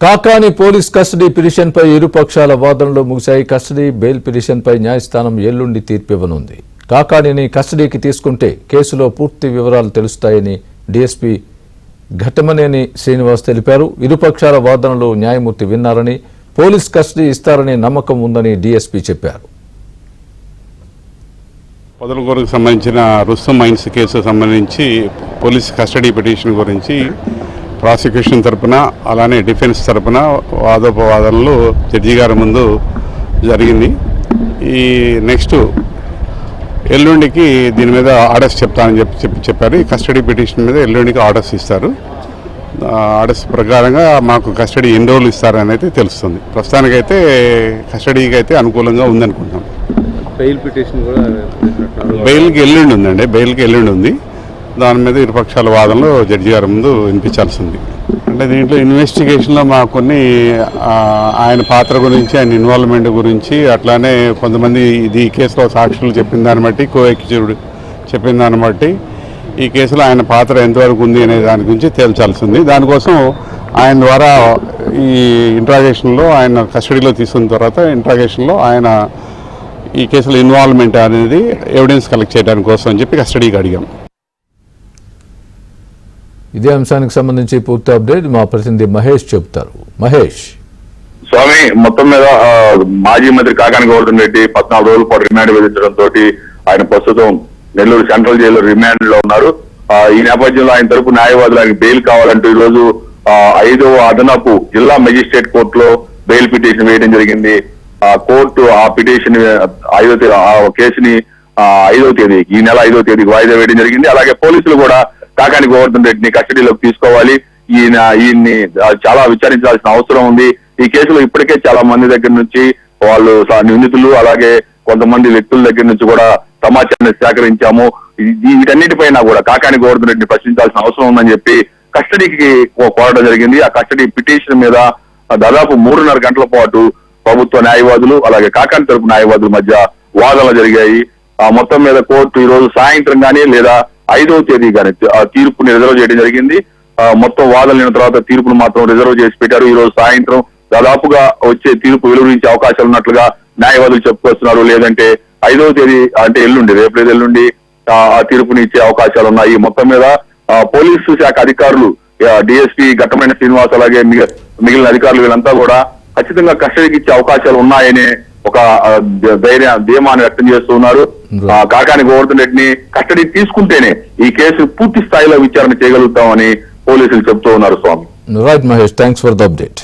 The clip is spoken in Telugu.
కాకాని పోలీస్ కస్టడీ పిటిషన్పై ఇరుపక్షాల వాదనలు ముగిశాయి. కస్టడీ బెయిల్ పిటిషన్పై న్యాయస్థానం ఎల్లుండి తీర్పివ్వనుంది. కాకానిని కస్టడీకి తీసుకుంటే కేసులో పూర్తి వివరాలు తెలుస్తాయని డీఎస్పీ ఘట్టమనేని శ్రీనివాస్ తెలిపారు. ఇరుపక్షాల వాదనలు న్యాయమూర్తి విన్నారని, పోలీస్ కస్టడీ ఇస్తారనే నమ్మకం ఉందని డీఎస్పీ చెప్పారు. పొదలకూరుకు సంబంధించిన రుస్తుం మైన్స్ కేసు సంబంధించి పోలీస్ కస్టడీ పిటిషన్ గురించి ప్రాసిక్యూషన్ తరపున అలానే డిఫెన్స్ తరపున వాదోపవాదనలు జడ్జి గారి ముందు జరిగింది. ఈ నెక్స్ట్ ఎల్లుండికి దీని మీద ఆర్డర్స్ చెప్తానని చెప్పారు. ఈ కస్టడీ పిటిషన్ మీద ఎల్లుండికి ఆర్డర్స్ ఇస్తారు. ఆర్డర్స్ ప్రకారంగా మాకు కస్టడీ ఎన్ని రోజులు ఇస్తారని అయితే తెలుస్తుంది. ప్రస్తుతానికైతే కస్టడీకి అయితే అనుకూలంగా ఉందనుకుంటున్నాం. బెయిల్ పిటిషన్ కూడా బెయిల్కి ఎల్లుండి ఉందండి. బెయిల్కి ఎల్లుండి ఉంది. దాని మీద ఇరుపక్షాల వాదనలు జడ్జి గారి ముందు వినిపించాల్సి ఉంది. అంటే దీంట్లో ఇన్వెస్టిగేషన్లో మాకు కొన్ని ఆయన పాత్ర గురించి, ఆయన ఇన్వాల్వ్మెంట్ గురించి, అట్లానే కొంతమంది ఈ కేసులో సాక్షులు చెప్పిన దాన్ని బట్టి, కో-అక్యూజ్డ్ చెప్పిన దాన్ని బట్టి ఈ కేసులో ఆయన పాత్ర ఎంతవరకు ఉంది అనే దాని గురించి తేల్చాల్సి ఉంది. దానికోసం ఆయన ద్వారా ఈ ఇంట్రాగేషన్లో, ఆయన కస్టడీలో తీసుకున్న తర్వాత ఇంట్రాగేషన్లో ఆయన ఈ కేసులో ఇన్వాల్వ్మెంట్ అనేది ఎవిడెన్స్ కలెక్ట్ చేయడానికి కోసం అని చెప్పి కస్టడీకి అడిగాం. ఇదే అంశానికి సంబంధించి పూర్తి అప్డేట్ మా ప్రతినిధి మహేష్ చెబుతారు. మహేష్. స్వామి, మొత్తం మీద మాజీ మంత్రి కాకాని గోవర్ధన్ రెడ్డి 14 రోజుల పాటు రిమాండ్ విధించడంతో ఆయన ప్రస్తుతం నెల్లూరు సెంట్రల్ జైల్లో రిమాండ్ లో ఉన్నారు. ఈ నేపథ్యంలో ఆయన తరపు న్యాయవాదులు ఆయనకు బెయిల్ కావాలంటూ ఈ రోజు 5వ అదనపు జిల్లా మెజిస్ట్రేట్ కోర్టులో బెయిల్ పిటిషన్ వేయడం జరిగింది. కోర్టు ఆ పిటిషన్ కేసుని 5వ తేదీ, ఈ నెల 5వ తేదీకి వాయిదా వేయడం జరిగింది. అలాగే పోలీసులు కూడా కాకాని గోవర్ధన్ రెడ్డిని కస్టడీలోకి తీసుకోవాలి, ఈయన్ని చాలా విచారించాల్సిన అవసరం ఉంది. ఈ కేసులో ఇప్పటికే చాలా మంది దగ్గర నుంచి వాళ్ళు నిందితులు, అలాగే కొంతమంది వ్యక్తుల దగ్గర నుంచి కూడా సమాచారాన్ని సేకరించాము. వీటన్నిటిపైన కూడా కాకాని గోవర్ధన్ రెడ్డిని ప్రశ్నించాల్సిన అవసరం ఉందని చెప్పి కస్టడీకి కోరడం జరిగింది. ఆ కస్టడీ పిటిషన్ మీద దాదాపు 3.5 గంటల పాటు ప్రభుత్వ న్యాయవాదులు అలాగే కాకాని తరపు న్యాయవాదుల మధ్య వాదనలు జరిగాయి. మొత్తం మీద కోర్టు ఈ రోజు సాయంత్రం కానీ లేదా 5వ తేదీ కానీ తీర్పుని రిజర్వ్ చేయడం జరిగింది. మొత్తం వాదనలు తర్వాత తీర్పును మాత్రం రిజర్వ్ చేసి పెట్టారు. ఈ రోజు సాయంత్రం దాదాపుగా వచ్చే తీర్పు వెలువరించే అవకాశాలు ఉన్నట్లుగా న్యాయవాదులు చెప్పుకొస్తున్నారు. లేదంటే 5వ తేదీ అంటే రేపు ఎల్లుండి ఆ తీర్పుని ఇచ్చే అవకాశాలు ఉన్నాయి. మొత్తం మీద పోలీసు శాఖ అధికారులు, డిఎస్పీ ఘట్టమనేని శ్రీనివాస్ అలాగే మిగిలిన అధికారులు వీళ్ళంతా కూడా ఖచ్చితంగా కస్టడీకి ఇచ్చే అవకాశాలు ఉన్నాయనే ఒక ధీమాన్ని వ్యక్తం చేస్తున్నారు. కాకాని గోవర్ధన్ రెడ్డిని కస్టడీ తీసుకుంటేనే ఈ కేసు పూర్తి స్థాయిలో విచారణ చేయగలుగుతామని పోలీసులు చెబుతూ ఉన్నారు. Swami. Right Mahesh, thanks for the update.